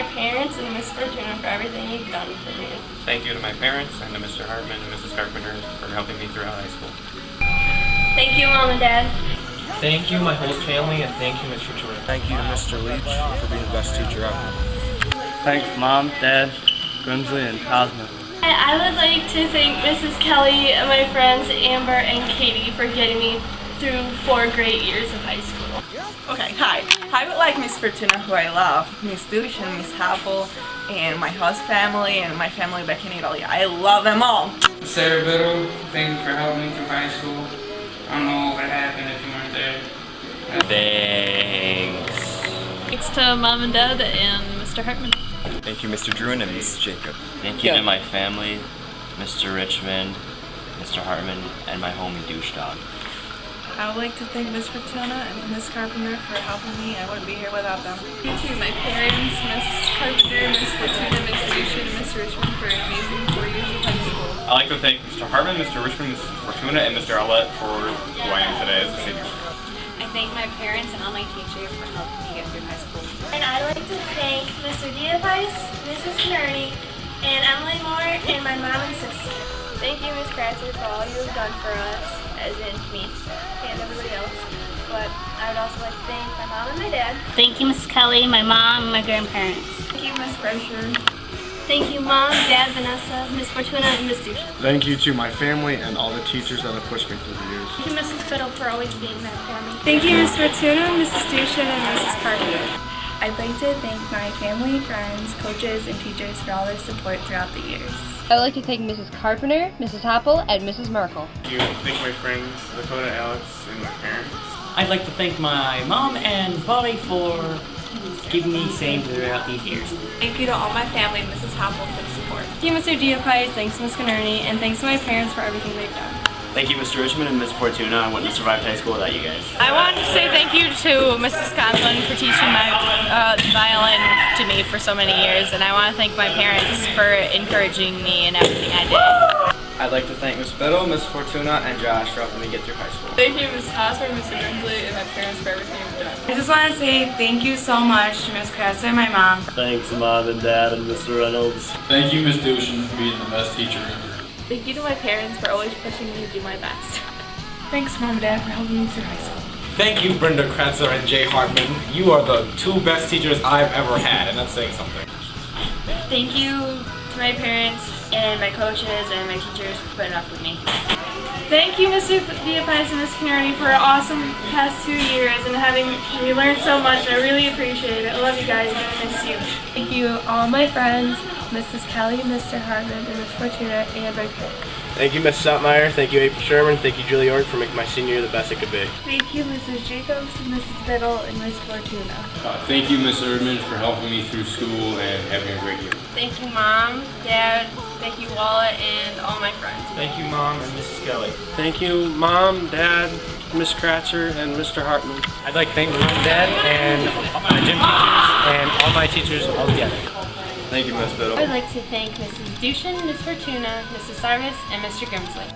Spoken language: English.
my parents and Miss Fortuna for everything you've done for me. Thank you to my parents and to Mr. Hartman and Mrs. Carpenter for helping me throughout high school. Thank you, Mom and Dad. Thank you, my whole family, and thank you, Mr. Jordan. Thank you to Mr. Leach for being the best teacher ever. Thanks, Mom, Dad, Grimsley, and Cosmo. I would like to thank Mrs. Kelly and my friends Amber and Katie for getting me through 4 great years of high school. Okay, hi. I would like Miss Fortuna, who I love, Miss Dush and Miss Happel, and my host family and my family back in Italy. I love them all. Sarah Biddle, thank you for helping me through high school. I don't know what would happen if you weren't there. Thanks. Thanks to Mom and Dad and Mr. Hartman. Thank you, Mr. Druin and Mrs. Jacob. Thank you to my family, Mr. Richmond, Mr. Hartman, and my homie Douche Dog. I would like to thank Miss Fortuna and Miss Carpenter for helping me. I wouldn't be here without them. Thank you to my parents, Miss Carpenter, Miss Fortuna, Miss Dush, and Miss Richmond for an amazing 4 years of high school. I'd like to thank Mr. Hartman, Mr. Richmond, Mrs. Fortuna, and Mr. Owlett for who I am today as a senior. I thank my parents and all my teachers for helping me get through high school. And I'd like to thank Mr. Diapice, Mrs. Canardi, and Emily Moore, and my mom and sister. Thank you, Miss Kratzer, for all you have done for us, as in me and everybody else. But I would also like to thank my mom and my dad. Thank you, Mrs. Kelly, my mom, and my grandparents. Thank you, Miss Brasher. Thank you, Mom, Dad, Vanessa, Miss Fortuna, and Miss Dush. Thank you to my family and all the teachers that have pushed me through the years. Thank you, Mrs. Fiddle, for always being there for me. Thank you, Miss Fortuna, Mrs. Dushin, and Mrs. Carpenter. I'd like to thank my family, friends, coaches, and teachers for all their support throughout the years. I'd like to thank Mrs. Carpenter, Mrs. Happel, and Mrs. Merkel. Thank you. Thank my friends, Dakota, Alex, and my parents. I'd like to thank my mom and Polly for keeping me sane throughout these years. Thank you to all my family and Mrs. Happel for the support. Thank you, Mr. Diapice, thanks, Miss Canardi, and thanks to my parents for everything they've done. Thank you, Mr. Richmond and Miss Fortuna. I wouldn't have survived high school without you guys. I wanted to say thank you to Mrs. Conlon for teaching my violin to me for so many years, and I want to thank my parents for encouraging me in everything I did. I'd like to thank Miss Biddle, Miss Fortuna, and Josh for helping me get through high school. Thank you, Miss Hosmer, Mr. Grimsley, and my parents for everything you've done. I just want to say thank you so much to Miss Kratzer and my mom. Thanks, Mom and Dad, and Mr. Reynolds. Thank you, Miss Dushin, for being the best teacher ever. Thank you to my parents for always pushing me to do my best. Thanks, Mom and Dad, for helping me through high school. Thank you, Brenda Kratzer and Jay Hartman. You are the 2 best teachers I've ever had, and that's saying something. Thank you to my parents and my coaches and my teachers for putting up with me. Thank you, Mr. Diapice and Miss Canardi, for an awesome past 2 years and having me learn so much. I really appreciate it. I love you guys and I miss you. Thank you, all my friends, Mrs. Kelly, Mr. Hartman, and Miss Fortuna, and my coach. Thank you, Miss Stottmeyer. Thank you, April Sherman. Thank you, Julie York, for making my senior year the best it could be. Thank you, Mrs. Jacobs, Mrs. Biddle, and Miss Fortuna. Thank you, Miss Erdman, for helping me through school and having a great year. Thank you, Mom, Dad, thank you, Walla, and all my friends. Thank you, Mom and Mrs. Kelly. Thank you, Mom, Dad, Miss Kratzer, and Mr. Hartman. I'd like to thank Mom and Dad and my gym teachers and all my teachers all together. Thank you, Miss Biddle. I would like to thank Mrs. Dushin, Miss Fortuna, Mrs. Sarvis, and Mr. Grimsley.